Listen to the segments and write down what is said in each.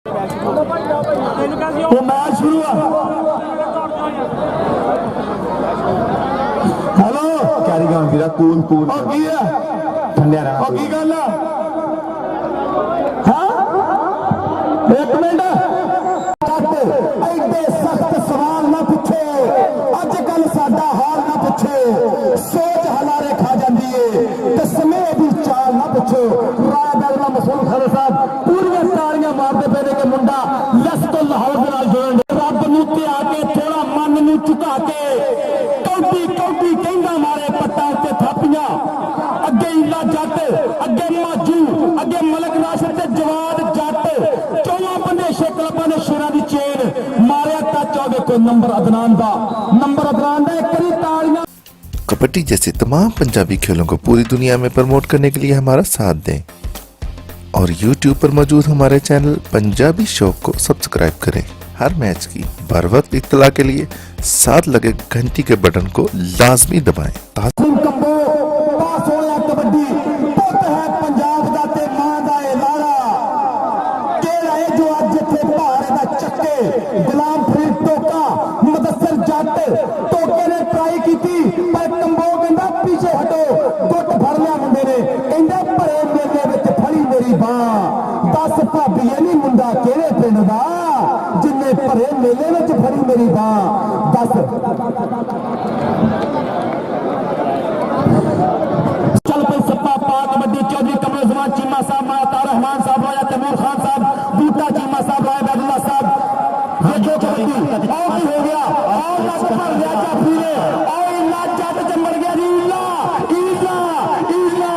तो मैच शुरू हुआ। हेलो कैरी ऑन वीरा कूल कूल और की है ठंडे रहा और की गल है हाँ एक मिनट एडे सख्त सवाल ना पूछो अजकल साडा हाल ना पूछो सोच हलारे खा जाती है ते समय दी चाल ना पूछो राय दलना मसूद खान साहब पूरी तालियां मारते पे ने कि मुंडा लस तो लाहौर दे नाल जुड़न रब नूं ते आके थोड़ा मन नूं झुका के कौटी कौटी कहंदा मारे पट्टा उत्ते थापियां अगे इला जट अगे माजू अगे मलक नाशर ते जवाद जट 14 बंदे शेकलपा ने शेरां दी चेन मारिया टच हो देखो नंबर अदनान दा एक करी तालियां। कबड्डी जैसे तमाम पंजाबी खेलों को पूरी दुनिया में प्रमोट करने के लिए हमारा साथ दें और YouTube पर मौजूद हमारे चैनल पंजाबी शौक को सब्सक्राइब करें। हर मैच की बर वक्त इत्तला के लिए साथ लगे घंटी के बटन को लाजमी दबाएं। कबड्डी पुत है पंजाब दा ते मां दा ए लाड़ा केड़ा है जो अज इत्थे भारे दा चक्के गुलाम फरीद टोका मुदस्सर जट टोके ने ट्राई कीती पर कंबो कहंदा पीछे हटो गुट फड़ लिया मुंडे ने कहंदा भरे मेले विच फड़ी मेरी बां दस भाबीए नहीं मुंडा केड़े पिंड दा जिन्ने भरे मेले विच फड़ी मेरी बां दस चल पे सप्पा पा कबड्डी चौधरी कमरुज़्ज़मान चीमा साहब माता रहमान साहब राजा तैमूर खान साहब बूटा चीमा साहब राय बैदुल्ला साहब रजो कबड्डी और की हो गया और ना पर राजा फिरे और इला जट चंबड़ गया जी इला इला इला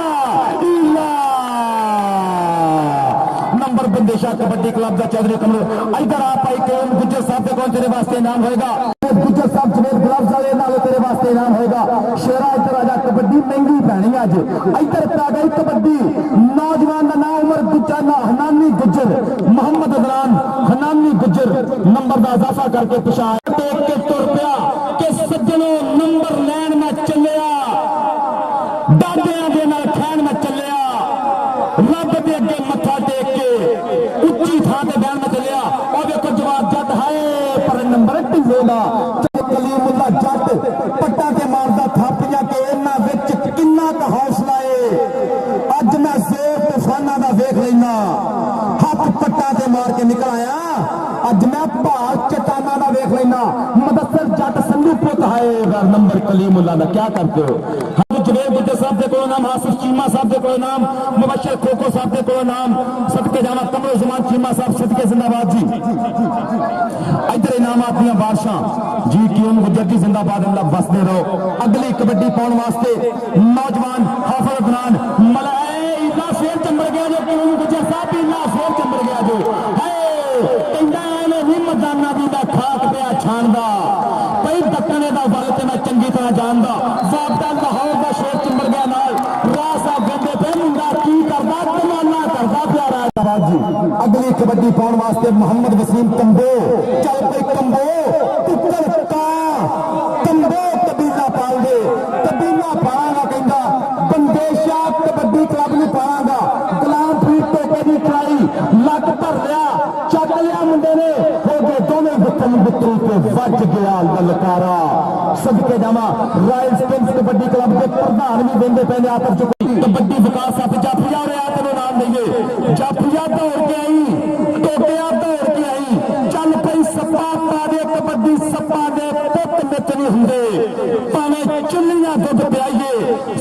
इला नंबर बंदेशा कबड्डी क्लब दा चौधरी कमरू इधर आप आई के गुज्जर साहब दे कोल तेरे वास्ते इनाम होएगा गुज्जर साहब जवेद ग्लव्स वाले नाल तेरे वास्ते इनाम होएगा शेरा इधर आजा कबड्डी महंगी पैनी अज इधर पै गई कबड्डी नौजवान का नाम उमर गुज्जर हनानी गुज्जर मोहम्मद अदनान हनानी गुज्जर नंबर का इजाफा करके पिछा टेक के तुर पिया कि सज्जनों नंबर लैन में चलिया दादियां दे नाल खैन में चलिया रब दे अगे मत्था टेक के उच्ची थां ते बैन में चलिया और देखो जवाब जट है पर नंबर ढिले दा कलीमुल्ला जट पट्टा के मारदा थापियां के इन्हां विच किन्ना क हौसला है अज मैं जोर तूफाना दा वेख लेना हाथ पट्टा ते मार के निकल आया अज मैं भार चट्टाना दा वेख लेना मुदस्सर जट संधू पुत है नंबर कलीमुल्ला दा क्या करते हो जवेद गुज्जर साहब दे कोल नाम हासिफ चीमा साहब दे कोल नाम मुबशर खोखो साहब दे कोल नाम सदके जावा कमरुज़्ज़मान चीमा साहब सदके जिंदाबाद जी इधर इनामात दियां बादशाह जी क्यों गुज्जर जी जिंदाबाद अल्लाह बसते रहो अगली कबड्डी पाउण वास्ते नौजवान हाफिज अदनान मलाई इला शेर चंबड़ गया जो क्यों गुज्जर साहब इला शेर चंबड़ गया जो है कहंदा एने नहीं मदाना दी दा खाक पिया छानदा कई दक्कने दा वल ते मैं चंगी तरह जानदा वापदा लाहौर दा शेर चंबड़ गया नाल रासा गंदे पे मुंडा की करदा कमाना करदा प्यारा जी अगली कबड्डी पाउण वास्ते मोहम्मद वसीम कंबो चल पे कंबो टुकड़ का कंबो कबीला पाल दे कबीला पालांगा कहंदा बंदेशा कबड्डी क्लब नूं पालांगा गुलाम फरीद टोके दी ट्राई लक भर लिया चक लिया मुंडे ने हो गए दोनों गुत्थम गुत्थू ते वज गया ललकारा सदके जावा रॉयल किंग्स कबड्डी क्लब के प्रधान भी देंगे पहले आकर चुके कबड्डी विकास साहब जाफरिया और आते नाम देंगे जाफरिया दौड़ के आई टोटिया दौड़ के आई चल पई सप्पा पा दे कबड्डी सप्पा दे पुत मित नहीं हुंदे भावें चुल्लियां दुध पियाइए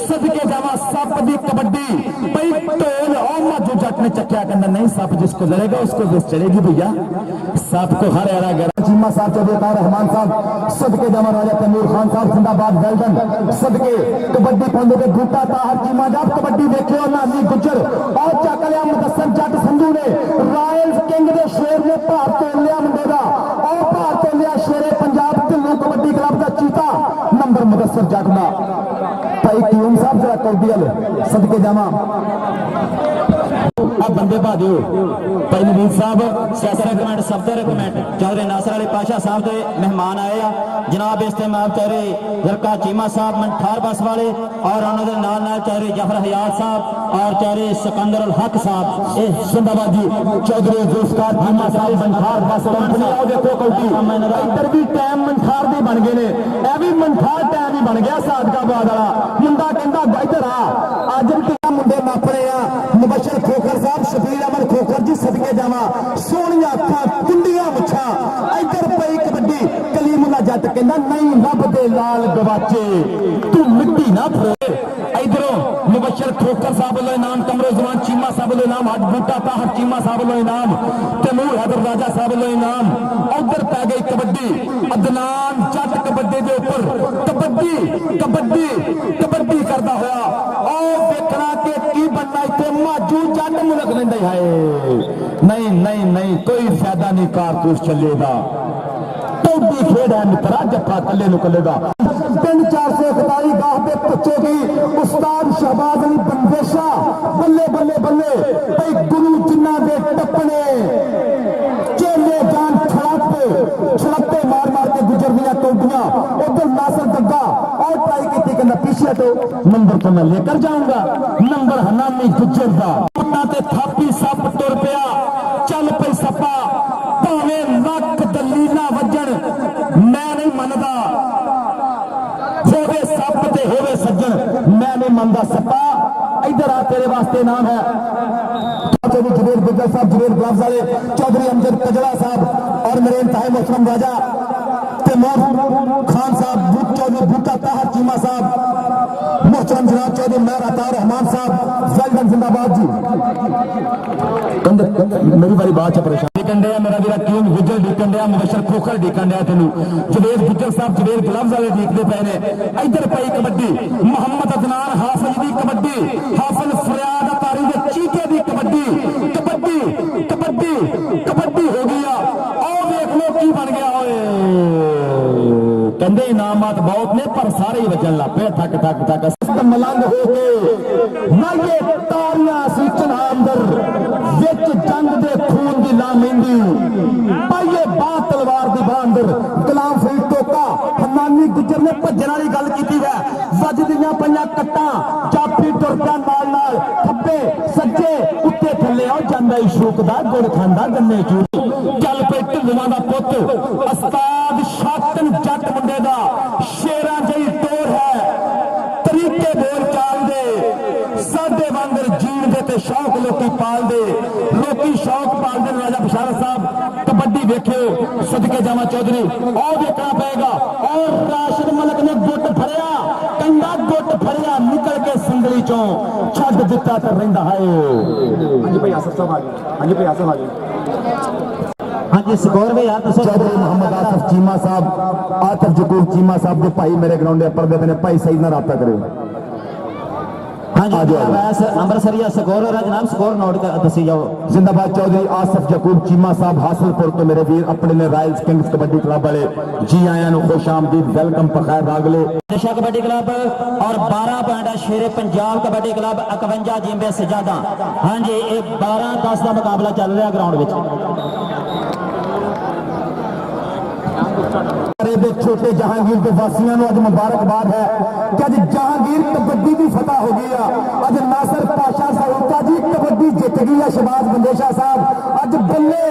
सदके जावा सप दी कबड्डी पई ढोल और माजू जट ने चक्या कहना नहीं सप जिसको लड़ेगा उसको बस चलेगी भैया सप को हर एरा गरा चीमा साहब चौधरी रहमान साहब सदके जावा राजा तैमूर खान साहब जिंदाबाद वेल्डन सदके कबड्डी पाउंडे के बूटा ताहर चीमा जब कबड्डी देखियो नानी गुज्जर और चक लिया मुदस्सर जट संधू ने रॉयल किंग दे शेर ने भार तोड़ लिया मुंडे दा और भार तोड़ लिया शेरे पंजाब ढिल्लू कबड्डी क्लब दा चीता नंबर मुदस्सर जट दा भाई क्यूम साहब जरा कौडियल सदके जावा अब बंदे दिओ भाई नवीद साहब सियासत रिकमेंड सब तो रिकमेंड चौधरी नासर अली पाशा साहब के मेहमान आए आ जनाब इस टाइम आप चौधरी जरका चीमा साहब मंठार बस वाले और उन्होंने नाल नाल चौधरी जफर हयात साहब और चौधरी सिकंदर उल हक साहब ए जिंदाबाद जी चौधरी जुल्फकार चीमा साहब मंठार बस कंपनी आओ देखो कौटी इधर भी टाइम मंठार दे बन गए ने ए भी मंठार टाइम ही बन गया सादकाबाद वाला मुंडा कहंदा इधर आ अज भी मुंडे नापने आ मुबशर खोखर साहब शबीर अहमद खोखर जी सदके जावा सोहणियां अखां कुंडियां मुछां इधर पई कबड्डी कलीमुल्ला जट कहंदा नहीं रब दे लाल गवाचे तू मिट्टी ना फेर इधरों मुबशर खोखर साहब वालों इनाम कमरो जवान चीमा साहब वालों इनाम हज बूटा ताहर चीमा साहब वालों इनाम तैमूर हैदर राजा साहब वालों इनाम उधर पै गई कबड्डी अदनान जट कबड्डी के उपर कबड्डी कबड्डी कबड्डी करता होया और देखना कि की बनना इतने माजू जट मुल्क लेंदा है नहीं नहीं नहीं कोई फायदा नहीं कारतूस चलेगा टोडी खेड है मित्रा जफा कले निकलेगा 3-441 गाह पे पहुंचेगी उस्ताद शहबाज अली बंदेशा बल्ले बल्ले बल्ले भाई गुरु जिन्ना दे टपने चेले जान छड़कते मार मार के गुजर दिया टोडियां उधर नासर दग्गा और ट्राई की थी कहना पीछे तो नंबर तो मैं लेकर जाऊंगा नंबर हनामी गुजर दा पुन्ना ते थापी सप तुर पिया चल पई सपा भावे नक दलीला वजन मैं नहीं मनदा होवे सप ते होवे सज्जन मैं नहीं मनदा सपा इधर आ तेरे वास्ते नाम है चौधरी जुबेर गुजर साहब जुबेर ग्लव्स वाले चौधरी अमजद कजला साहब और मेरे इंतहाई मोहतरम राजा तैमूर खान साहब चौधरी बूटा ताहर चीमा साहब मोहतरम जनाब चौधरी मेहर अतार रहमान साहब वेलडन जिंदाबाद जी मेरी बारी बात है परेशान कंडे मेरा वीरा क्यों गुजर डीकन दिया मुबशर खोखर डीकन दिया तेन जुबेर गुजर साहब जुबेर ग्लव्स वाले डीकते पे ने इधर पई कबड्डी मोहम्मद अदनान हाफिज दी कबड्डी हाफिज फरियाद अतारी दे चीटे दी कबड्डी कबड्डी कबड्डी कबड्डी हो गया और देख लो की बन गया ओए कहते इनामात बहुत ने पर सारे ही वजन ला पे थक थक थक मलंग हो गए ना ये तारियां सीचन अंदर विच जंग दे खून दी लामेंदी पाइए बा तलवार दी बाह अंदर गुलाम फरीद टोका हन्नानी गुजर ने भजन वाली गल कीती है वजदियां पईयां कट्टां जाफी टुर पिया नाल नाल खब्बे सज्जे उत्ते थल्ले आ जांदा इशूक दा गुड़ खांदा गन्ने चूर चल पे ढिल्लुआं दा पुत्त उस्ताद शातन जट मुंडे दा शेरां जई टोर है तरीके बोल चाल दे साडे वांगर जीण दे ते शौक लोकी पाल दे लोकी शौक पाल दे राजा बशारत साहब कबड्डी देखियो सदके जावा चौधरी और देखना पड़ेगा और राशिद मलिक ने गुट फड़िया कंधा गुट फड़िया निकल के संगली चों छड्ड दिता ते रहिंदा है हां जी भाई आसफ साहब आ गए हां जी भाई आसफ आ गए हाँ जी स्कोर में यार चौधरी मोहम्मद आसफ चीमा साहब आतिफ जकूर चीमा साहब के भाई मेरे ग्राउंड पर्दे पे भाई सही ना रब्ता करो हाँ जी अमृतसरिया स्कोर और जनाब स्कोर नोट कर दसी जाओ जिंदाबाद चौधरी आसफ जकूब चीमा साहब हासिलपुर तो मेरे वीर अपने ने रॉयल्स किंग्स कबड्डी क्लब वाले जी आया खुश आमदीद वेलकम पखैर रागले नशा कबड्डी क्लब और 12 पॉइंट शेरे पंजाब कबड्डी क्लब 51 जिम्बे सजादा हाँ जी 12-10 का मुकाबला चल रहा ग्राउंड में छोटे जहांगीर के वासियों को अज मुबारकबाद है कि अज जहांगीर कबड्डी की फतह हो गई है अज नासर पाशा साहूका जी कबड्डी जित गई है शहबाज बंदेशा साहब अज बल्ले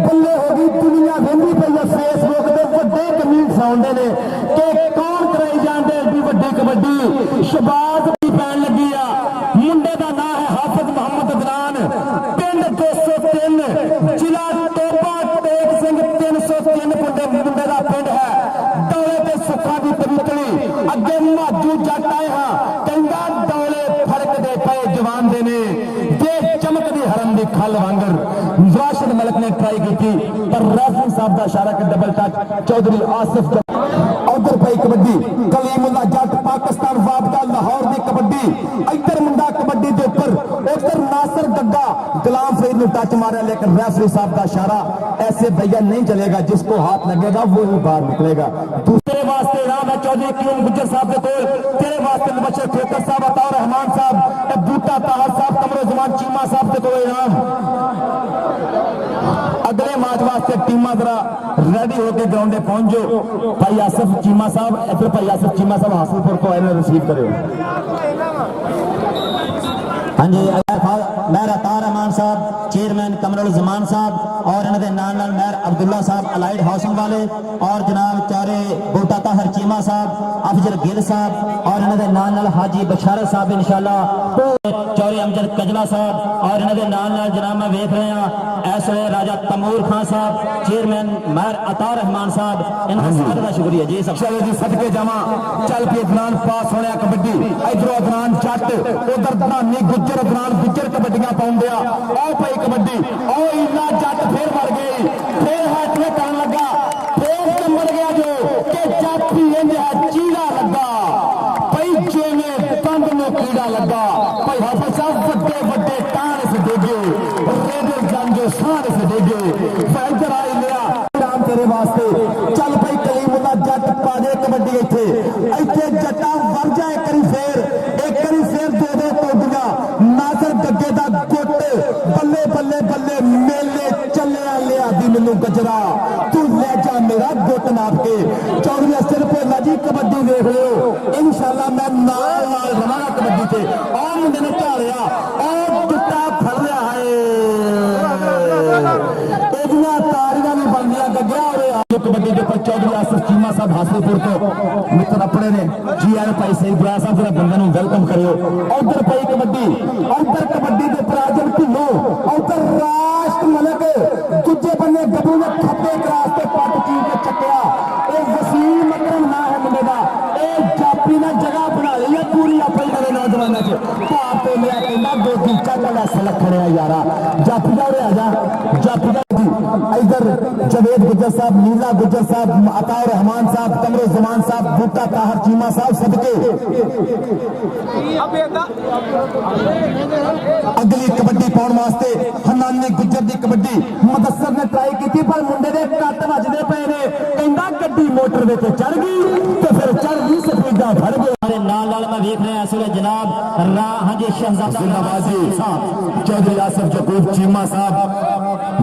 बल्ले हो गई दुनिया वेंदी पई है फेसबुक पे वड्डे कमेंट्स आउंदे ने कि कौन कराई जांदे एडी वड्डी कबड्डी शहबाज की पैन लगी आ मुंडे दा नाम है हाफिज मोहम्मद अदनान पिंड 203 जिला टोपा टेक सिंह 303 मुंडे दा पिंड है सुखा की पवित्री अगे माजू जट आए हाँ कहंदा डोले फड़क दे पे जवान दे ने जे चमकदी हरम दी खल वांगर राशिद मलिक ने ट्राई की थी पर रेफरी साहब का इशारा के डबल टच चौधरी आसिफ उधर पई कबड्डी कलीमुल्ला जट पाकिस्तान वाबका लाहौर दी कबड्डी इधर मुंडा कबड्डी के ऊपर उधर नासर गग्गा गुलाम फरीद ने टच मारा लेकिन रेफरी साहब का इशारा ऐसे भैया नहीं चलेगा जिसको हाथ लगेगा वो ही बाहर निकलेगा दूसरे वास्ते नाम है चौधरी क्यों गुजर साहब के कोल तेरे वास्ते मुबशर खोखर साहब अताउर रहमान साहब बूटा ताहर साहब कमरो जमान चीमा साहब के कोल नाम मैच वास्ते टीमां जरा रेडी होकर ग्राउंड पे पहुंच जाओ। भाई आसिफ चीमा साहब इधर, भाई आसिफ चीमा साहब हासिलपुर को इन्हें रिसीव करो। हाँ जी, मेहर अतार रहमान साहब, चेयरमैन कमरुल जमान साहब और इन्होंने नाल नाल मेहर अब्दुल्ला साहब अलाइड हाउसिंग वाले और जनाब चौरे बूटा ताहर चीमा साहब, अफजल गिल साहब और इन्होंने नाल नाल हाजी बशारत साहब इंशाल्लाह, चौरे अमजद कजला साहब और इन्होंने नाल नाल जनाब मैं वेख रहे हैं इस वे राजा तमूर खान साहब, चेयरमैन मेहर अतार रहमान साहब, इनका साथ का शुक्रिया जी। सब चलो जी सदके जावा चल पे अदनान पास होने कबड्डी इधरों अदनान जट उधर धानी गुज्जर अदनान गुज्जर कबड्डियां पाउंदे आ भाई कबड्डी ओ इन्ना जट फिर मर गई, फिर हैट्रिक करन लगा, फिर मर गया जो कि जट भी इंज है चीड़ा लगा भाई जिवें तंद में कीड़ा लगा। भाई हाफिज साहब बड़े बड़े टाण से देगे रेडर जंजो सार से देगे इधर आई लिया राम तेरे वास्ते चल भाई कलीमुल्ला जट पा दे कबड्डी इत्थे इत्थे जट्टा वर जाए करी फेर एक करी फेर दे दे कौडियां नासर गग्गे दा गुट बल्ले बल्ले बल्ले मेले चलिया लिया दी मैनू गजरा तू ले जा मेरा गुट नाप के। चौधरी अस्तर भोला जी कबड्डी देख लियो इंशाल्लाह मैं नाल नाल रवांगा कबड्डी ते और मुंडे ने झालिया और दुट्टा फड़ लिया है एदियां तारियां भी बनदियां गग्गिया और कबड्डी के ऊपर चौधरी आसिफ चीमा साहब हासिलपुर तो मित्र अपने ने जी आर भाई सही बुरा साहब जरा बंदे नूं वेलकम करियो। उधर पई कबड्डी उधर कबड्डी के पराजन ढिल्लो उधर राष्ट्र मलक दूजे बन्ने गबरू ने खब्बे क्रास ते पट चीर के चक्या ए वसीम अकरम ना है मुंडे दा ए जापी ने जगह बना ली है पूरी अपने नवे नौजवानों च भाप तो लिया कहना गोदी चल सलख खड़िया यारा जापी दा उरे आ जा जापी दा इधर जवेद गुज्जर साहब, नीला गुज्जर साहब, अताउर रहमान साहब, कमरुल जमान साहब, बूटा ताहर चीमा साहब सदके अगली कबड्डी पाउण वास्ते हनानी गुज्जर दी कबड्डी मुदस्सर ने ट्राई की पर मुंडे दे कट वजदे पे ने कहंदा गड्डी मोटर दे ते चढ़ गई ते फिर चढ़ गई सफेदा फड़ गया। हमारे नाल नाल मैं देख रहे हैं इस जनाब हाँ जी शहजादा जिंदाबाद जी साहब चौधरी आसिफ जकूब चीमा साहब,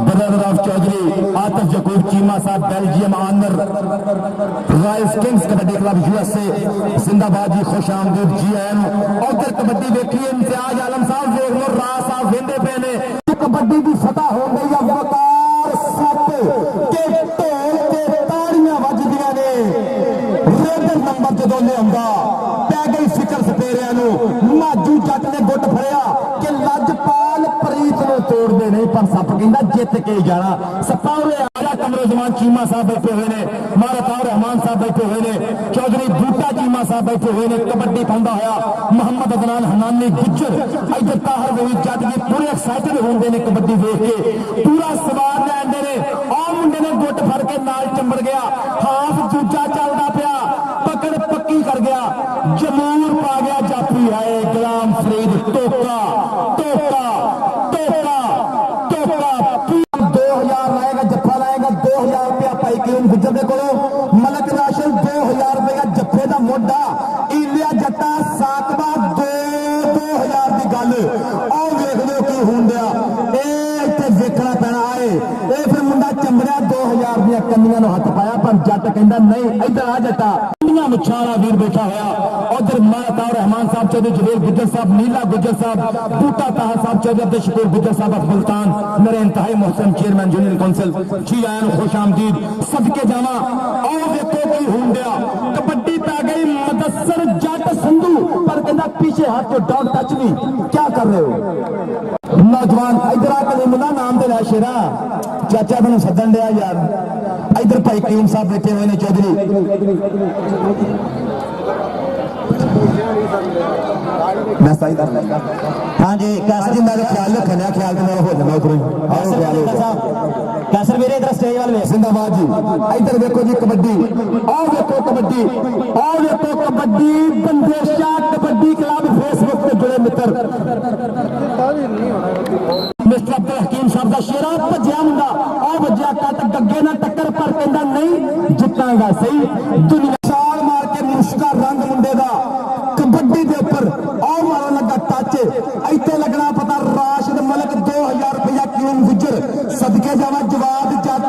ब्रदर ऑफ चौधरी आतिफ जकूब चीमा साहब, Belgium honour Royals Kings kabaddi club USA जिंदाबाद जी, खुश आमदीद जी एन। उधर कबड्डी देखिए इम्तियाज आलम साहब देख लो राज साहब वेंदे पे ने कबड्डी की फतह हो गई है वकार सत के ढोल ते ताड़ियां वजदियां ने रेडर नंबर जदों लिआंदा पै गई फिकर सपेरिया नूं माजू जट ने गुट फड़िया कि लजपाल प्रीत नूं तोड़दे नहीं पर सप कहंदा जित के जाना सप्पा उरे आजा। कमरुल जमान चीमा साहब बैठे हुए ने, मारताउर रहमान साहब बैठे हुए ने, चौधरी बूटा चीमा साहब बैठे हुए ने कबड्डी पाउंदा होया मोहम्मद अदनान हनानी गुज्जर इधर ताहर वही जट जी पूरे एक्साइटेड होंदे ने कबड्डी देख के पूरा सवार लैंदे ने आ मुंडे ने गुट फड़ के नाल चंबड़ गया हाफ दूजा चलदा पिया पकड़ पक्की कर गया जमूर पा गया जाफी आए गुलाम फरीद टोका टोका टोका टोका 2000 लाएगा जफ्फा लाएगा 2000 रुपया पाई क्यों गुज्जर दे कोलों मलक राशन 2000 रुपया जफ्फे दा मोढा इलिया जट्टा सातवा 2000 की गल आओ वेख लो की होंदिया ए इत्थे देखना पैना आए ए फिर मुंडा चंबड़िया 2000 दी कन्नियां नूं हथ पाया पर जट कहंदा नहीं इधर आ जट्टा मुछाला वीर बैठा होया उधर मारताउर रहमान साहब, चौधरी जवेद गुज्जर साहब, नीला गुज्जर साहब, बूटा ताहर साहब, चौधरी अब्दुल शकूर गुज्जर साहब ऑफ मुल्तान, मेरे इंतहाई मोहतरम चेयरमैन यूनियन काउंसिल जी आयन खुश आमदीद सदके जावा आओ देखो की होंदिया कबड्डी पै गई मुदस्सर जट संधू पर कहंदा पीछे हाथ को डॉट टच नहीं क्या कर रहे हो नौजवान इधर आ कलीमुल्ला नाम दे लै शेरा चाचा मैनू सदन दिया यार इधर भाई करीम साहब बैठे हुए ने चौधरी मैं सही हाँ जी कैसर मैं ख्याल रखना ख्याल तो मेरा हो जाना उधर कैसर मेरे इधर स्टेज वाले जिंदाबाद जी इधर देखो जी कबड्डी आओ देखो कबड्डी आओ देखो कबड्डी बंदेशा कबड्डी क्लब फेसबुक पे जुड़े मित्र मिस्टर अब्दुल हकीम साहब का शेरा भजिया मुंडा आ भजिया कट गग्गे ना टक्कर पर कहंदा नहीं जितांगा सही दुनिया छाल मार के मुश्का रंग मुंडे दा कबड्डी दे ऊपर आओ मारो लगा टच इत्थे लगना पता राशिद मलक 2000 रुपया क्यों गुजर सदके जावा जवाब जट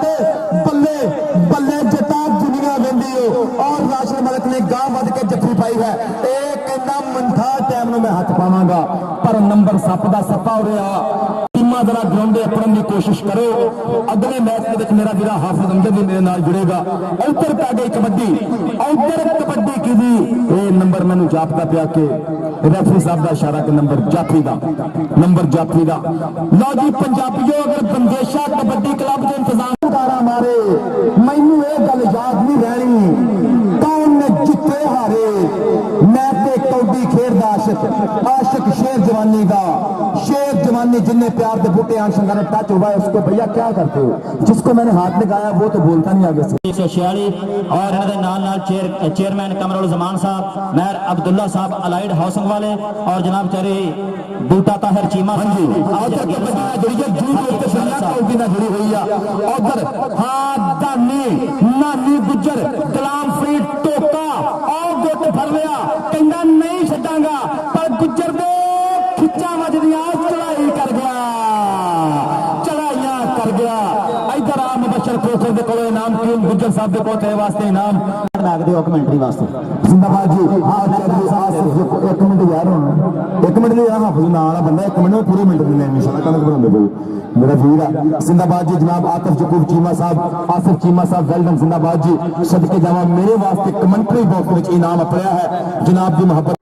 ਕਰਾਂਗਾ, ਪਰ ਨੰਬਰ ਸੱਪ ਦਾ ਸੱਪਾ ਹੋ ਰਿਹਾ। ਟੀਮਾਂ ਜਰਾ ਗਰਾਊਂਡੇ ਆਪਣਨ ਦੀ ਕੋਸ਼ਿਸ਼ ਕਰੋ। ਅਗਲੇ ਮੈਚ ਦੇ ਵਿੱਚ ਮੇਰਾ ਵੀਰਾ ਹਾਫਿਜ਼ ਅਮਜਦ ਵੀ ਮੇਰੇ ਨਾਲ ਜੁੜੇਗਾ। ਉੱਧਰ ਪੈ ਗਈ ਕਬੱਡੀ, ਉੱਧਰ ਕਬੱਡੀ ਕਿਹਦੀ? ਇਹ ਨੰਬਰ ਮੈਨੂੰ ਜਾਪਦਾ ਪਿਆ ਕਿ ਰੈਫਰੀ ਸਾਹਿਬ ਦਾ ਇਸ਼ਾਰਾ ਕਿ ਨੰਬਰ ਜਾਫੀ ਦਾ, ਨੰਬਰ ਜਾਫੀ ਦਾ। ਲਓ ਜੀ ਪੰਜਾਬੀਓ, ਅਗਰ ਬੰਦੇਸ਼ਾ ਕਬੱਡੀ ਕਲੱਬ ਦੇ ਇੰਤਜ਼ਾਮ ਕਾਰਾ ਮਾਰੇ, ਮੈਨੂੰ ਇਹ ਗੱਲ ਯਾਦ ਨਹੀਂ ਰਹਿਣੀ ਕੌਣ ਨੇ ਜਿੱਤੇ ਹਾਰੇ। मैं ते कौडी खेरदा आशिक, आशिक शेर जवानी का, शेर जवानी जिन्हें प्यार के बूटे आंख संगाने टच हुआ है उसको भैया क्या करते हो? जिसको मैंने हाथ लगाया वो तो बोलता नहीं आगे से। 146 और इन्होंने नाल चेयरमैन कमरुल जमान साहब, मेयर अब्दुल्ला साहब अलाइड हाउसिंग वाले और जनाब चौधरी बूटा ताहिर चीमा हाँ जी, उधर जुड़ी हुई है। उधर हाँ दानी नानी गुजर गुलाम फरीद टोका और गुट फड़ लिया, कहना नहीं छड्डांगा, पर गुजर दे खिच्चा वजदियां चढ़ाई कर गया, चढ़ाइयां कर गया। इधर आ मुबशर खोखर दे कोल इनाम कीम गुजर साहब दे कोल तेरे वास्ते इनाम बैग दे कमेंटरी वास्ते। जिंदाबाद जी। हाँ एक मिनट यार, एक मिनट नहीं हाँ भाई ना वाला बंदा, एक मिनट में पूरे मिनट देने इंशाल्लाह कनक बनाते भाई मेरा वीर है। जिंदाबाद जी जनाब आतिफ जकूब चीमा साहब, आसिफ चीमा साहब वेल डन, जिंदाबाद जी। सदके जावा मेरे वास्ते कमेंटरी बॉक्स में इनाम अपड़िया है जनाब की मोहब्बत।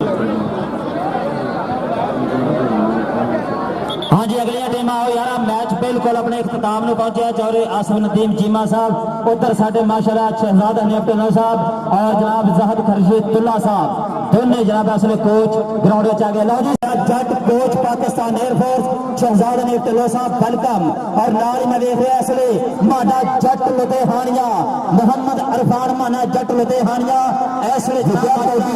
हाँ जी, अगलियां टीम आओ यार, मैच बिल्कुल अपने इख्तिताम में पहुंचे। चौधरी आसिफ नदीम चीमा साहब, उधर साडे माशाल्लाह शहजाद हनीफ ढिल्लों साहब और जनाब जहद खर्शीदुल्ला साहब, दोनों जनाब असले कोच ग्राउंड में आ गए। लो जी जट कोच पाकिस्तान एयरफोर्स शहजाद हनीफ ढिल्लों साहब वेलकम। और नाल ही मैं देख रहा असले माडा जट लुधियानिया मोहम्मद अरफान माना जट लुधियानिया ऐसले कबड्डी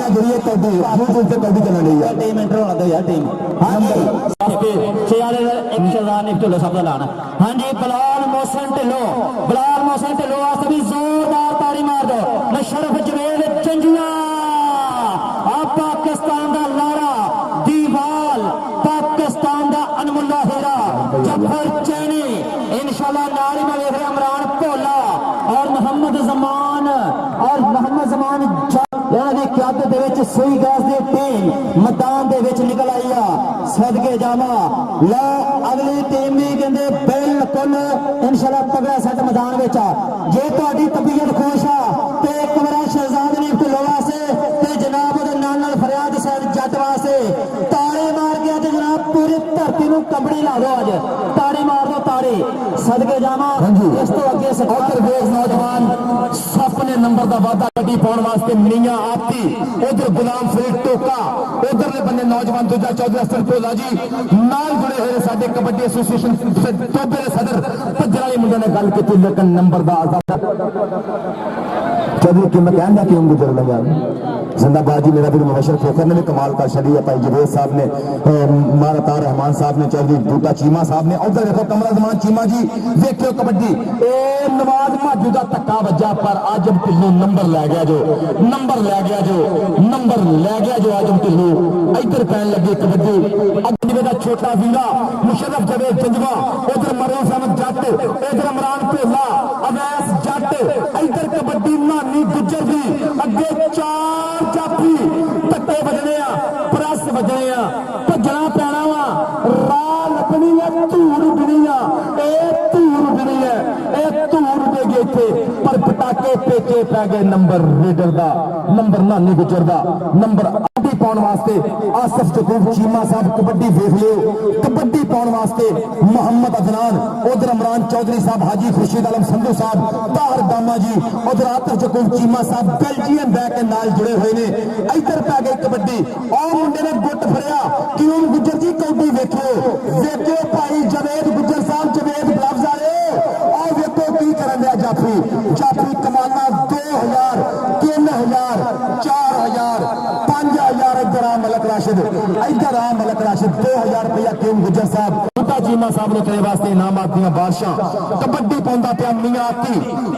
चल रही है। टीम एंटर होना दो यार टीम। हाँ जी एक शहजाद हनीफ ढिल्लों साहब का लाना। हाँ जी बिलाल मोहसिन ढिल्लों, बिलाल मोहसिन ढिल्लों वास्ते भी जोरदार ताड़ी मार दो। न शरफ जवेद चंजिया पाकिस्तान का लारा दीवाल, पाकिस्तान का अनमुल्ला हीरा जफर चैनी इंशाल्लाह। नारी में देख रहे इमरान भोला और मोहम्मद जमान और मोहम्मद जमान की क्यादत सुई गैस की टीम मैदान के निकल आई आ। सदके जावा लो अगली टीम भी कहते बिल्कुल इंशाल्लाह तगड़ा सैट मैदान में आ। जे तुहाडी तबीयत खुश आ तो एक बार शहजाद ने ढिल्लों वास्ते जनाब नाल फरियाद सैद जट वास्ते ताड़े मार के अज जनाब पूरी धरती को कंबड़ी ला दो, अज ताड़ी मार दो ताड़ी। सदके जावा इस तो अगे उधर वेख नौजवान सप ने नंबर का वादा कटी पाने वास्ते मियां आती, उधर गुलाम फरीद टोका, उधरले बंदे नौजवान दूजा चौधरी असर भोला जी नाल जुड़े हुए साडे कबड्डी एसोसीएशन टोबे दे सदर भज्जर वाले मुंडे ने गल की, लेकिन नंबर का आजाद चौधरी कि मैं कहना क्यों गुजर लगा। जिंदाबाद जी मेरा भी मुबशर खोखर ने भी कमाल कर छड़ी है, भाई जवेद साहब ने, मारा तार रहमान साहब ने, चौधरी बूटा चीमा साहब ने। उधर देखो कमरा जमान चीमा जी देखियो कबड्डी ए नवाज माजू का धक्का वजा पर आजम ढिल्लों नंबर लै गया जो, नंबर लै गया जो, नंबर लै गया जो आजम ढिल्लों। इधर पैन लगी कबड्डी अगले का छोटा वीरा मुशर्रफ जवेद जंजवा, उधर मरूफ अहमद जट, उधर इमरान भोला अवैस जट, इधर कबड्डी नानी गुजर दी अगे चार जाफी धक्के बजने आ, प्रेस बजने आ, भजना पैना वा, राह लगनी है, धूड़ उडनी आ, धूड़ उडनी है, धूड़ उडेगी इत्थे पर पटाके पेचे पै गए नंबर रेडर का, नंबर नानी गुजर का, नंबर आदि पाने वास्ते आसिफ जकूब चीमा साहब कबड्डी देख लियो, कबड्डी पाने वास्ते मोहम्मद अदनान, उधर इमरान चौधरी साहब, हाजी खुर्शीद आलम संधू साहब, ताहर दामा जी, उधर आतिफ जकूब चीमा साहब बेल्जियम बैक के नाल जुड़े हुए ने। इधर पै गई कबड्डी और मुंडे ने गुट फड़िया क्यों गुजर जी कबड्डी देखो, देखो भाई जवेद गुजर साहब, जवेद ग्लव्स वाले और देखो की करन दिया जाफी, जाफी कमाना 2000 3000 4000 5000 इधर आ मलक राशिद, इधर आ मलक राशिद 2000 रुपया क्यों गुजर साहब। चीमा साहब ने तेरे वास्ते इनाम आती बादशाह कबड्डी पाਉਂਦਾ ਪਿਆ मियां आती।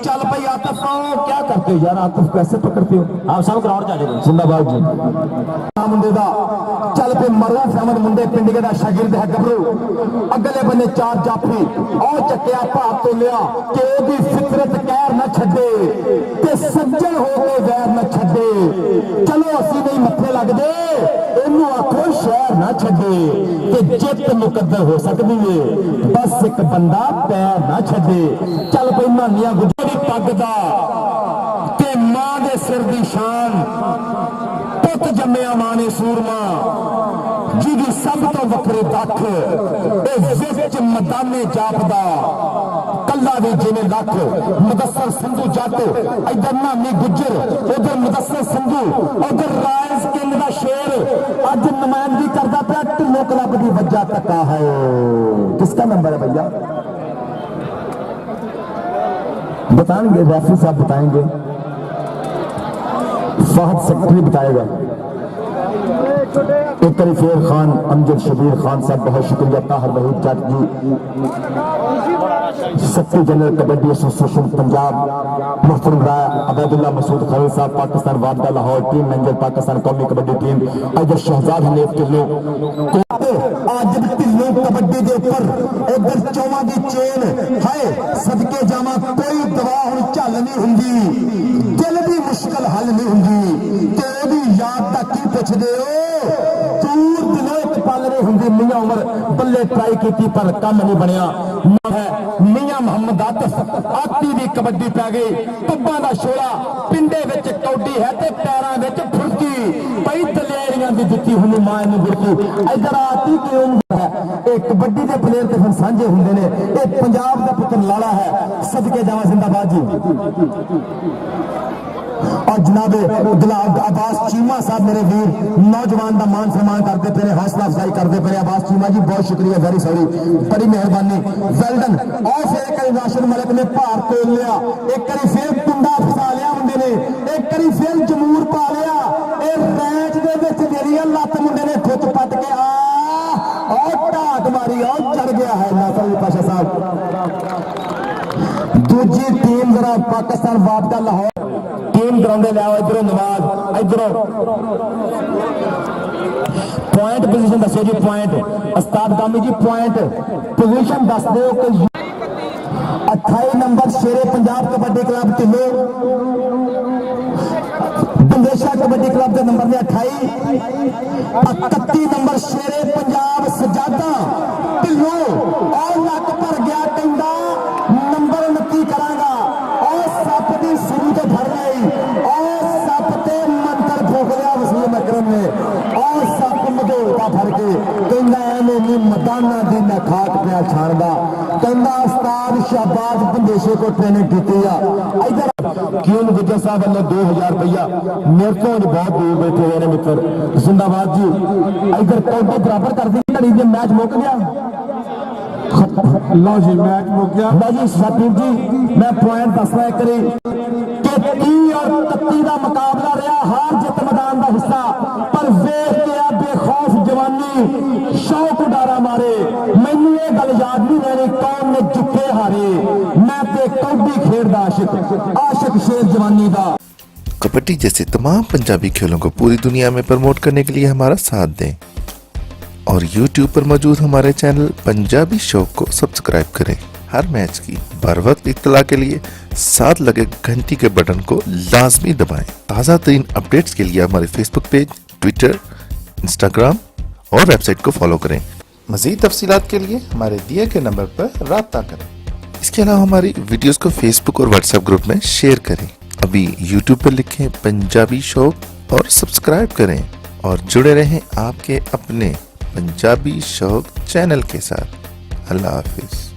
चल भाई आतिफ क्या करते हो यार, आतिफ कैसे पकड़ते हो आप सब ग्राउंड जा जाओ। जिंदाबाद जी मुंडे दा चल पे मरूफ अहमद मुंडे पिंडिगे दा शागिर्द है गबरू, अगले बंदे चार जाफी और चक्या भाव तो लिया कि ओदी फितरत कहर ना छड्डे ते सज्जन हो के वैर ना छड्डे। चलो असी नहीं मत्थे लग दे, इनू आखो शहर ना ਛੱਡੇ ਤੇ ਜਿੱਤ ਮੁਕੱਦਰ ਹੋ ਸਕਦੀ ਏ ਬਸ ਇੱਕ ਬੰਦਾ ਪੈਰ ਨਾ ਛੱਡੇ। ਚੱਲ ਪਈ ਮਾਨੀਆਂ ਗੁੱਜਰ ਦੀ ਪੱਗ ਦਾ ਤੇ ਮਾਂ ਦੇ ਸਿਰ ਦੀ ਸ਼ਾਨ, ਪੁੱਤ ਜੰਮਿਆ ਮਾਂ ਨੇ ਸੂਰਮਾ ਜਿਹਦੀ ਸਭ ਤੋਂ ਵੱਖਰੀ ਦੱਖ ਇਹ ਵਿੱਚ ਮੈਦਾਨੇ ਜਾਪਦਾ ਕੱਲਾ ਵੀ ਜਿਵੇਂ ਲੱਖ। ਮੁਦੱਸਰ ਸੰਧੂ ਜੱਟ ਇਧਰ ਨਾਨੀ ਗੁੱਜਰ ਉਧਰ ਮੁਦੱਸਰ ਸੰਧੂ ਉਧਰ ਰਾਇਸ ਕਿੰਗ ਦਾ ਸ਼ੇਰ ਅੱਜ ਨੁਮਾਇੰਦਗੀ ਕਰਦਾ ਪਿਆ ਢਿੱਲੋਂ ਕਲੱਬ ਦੀ ਵਜ੍ਹਾ ਧੱਕਾ ਹੈ। किसका नंबर है भैया बताएंगे, रेफरी साहब बताएंगे, फहद सेक्रेटरी बताएगा। एक तरफ शेर खान अमजद शबीर खान साहब बहुत शुक्रिया, Tahir Waheed Jat ji secretary general kabaddi association Punjab, मुहतरम राय अबैदुल्ला मसूद खलील साहब पाकिस्तान वापदा लाहौर टीम मैनेजर पाकिस्तान कौमी कबड्डी टीम, इधर शहजाद हनीफ ढिल्लों आज ढिल्लों कबड्डी के उपर उधर चौवां की चेन है सदके जावा कोई दवा हुण झल नहीं हुंदी, दिल की मुश्किल हल नहीं हुंदी ते ओदी याद दा की पुछदे हो दूर दिलों एक पल नहीं हुंदी। मियां उमर बल्ले ट्राई की पर कम नहीं बनया है। मियां मोहम्मद आतिफ आती दी कबड्डी पै गई, पब्बां दा शोला पिंडे विच कौडी है ते पैरां विच फुरकी पई दलेरियां दी दित्ती हुंदी मां नूं गुरकी। इधर आती क्यों है ये कबड्डी के प्लेयर ते फिर सांझे हुंदे ने, ये पंजाब दा पुत्र लाला है सदके जावा जिंदाबाद जी। और जनाब गुलाब अब्बास चीमा साहब मेरे वीर नौजवान का मान सम्मान करते पे, हौसला अफजाई करते पे। अब्बास चीमा जी बहुत शुक्रिया, वेरी सॉरी, बड़ी मेहरबानी, वेल डन। और फिर एक राशिद मलिक ने भार तोल लिया, एक बार फिर कुंडा फसा लिया मुंडे ने, एक बार फिर जमूर पा लिया, ये रैंच दे विच जेरिया लत मुंडे ने खुद पट के और ढाक मारी और चढ़ गया है नासर अली पाशा साहब। दूजी टीम जरा पाकिस्तान वापदा लाहौर टीम ग्राउंडे लिया, इधरों नवाज इधरों पॉइंट पोजीशन दसो जी, पॉइंट उस्ताद गामी जी पॉइंट पोजीशन दस दो। 28 नंबर शेरे पंजाब कबड्डी क्लब ढिल्लों, बंदेशा कबड्डी क्लब के नंबर ने 28, 31 नंबर शेरे पंजाब सजादा ढिल्लों और लक भर गया कहंदा नंबर 29 करांगा और सप दी शुरू तो फड़ गई और सप ते मंत्र फूक लिया वसीम अकरम ने और सप मधोलता फड़ के कहंदा एने नी मदाना दी ना खाक पिया छाणदा, कहंदा उस्ताद शहबाज बंदेशे को ट्रेनिंग की आ। इधर क्यों गुजर साहब वालों 2000 रुपया मेरे को बहुत दूर बैठे हुए मित्र जिंदाबाद जी। इधर कौटे बराबर कर दी घड़ी में मैच मुक गया, लो जी मैच मुक गया। लो जी शकीब जी मैं पॉइंट दसना एक करी कि 30 और 31 का मुकाबला रहा, हार जित मैदान का हिस्सा पर वेख के आ बेखौफ जवानी शौक उडारा मारे। मैनू ये गल याद नहीं रहनी कौन ने जुटे हारे, मैं ते कौडी खेड दा आशिक शेर जवानी दा। कबड्डी जैसे तमाम पंजाबी खेलों को पूरी दुनिया में प्रमोट करने के लिए हमारा साथ दें और YouTube पर मौजूद हमारे चैनल पंजाबी शौक को सब्सक्राइब करें। हर मैच की बर वक्त इत्तला के लिए साथ लगे घंटी के बटन को लाजमी दबाएं। ताज़ा तरीन अपडेट्स के लिए हमारे फेसबुक पेज, ट्विटर, इंस्टाग्राम और वेबसाइट को फॉलो करें। मज़ीद तफसीलात के लिए हमारे दिए गए नंबर पर राब्ता करें। इसके अलावा हमारी वीडियोस को फेसबुक और व्हाट्सएप ग्रुप में शेयर करें। अभी YouTube पर लिखें पंजाबी शौक और सब्सक्राइब करें और जुड़े रहें आपके अपने पंजाबी शौक चैनल के साथ। अल्लाह हाफिज।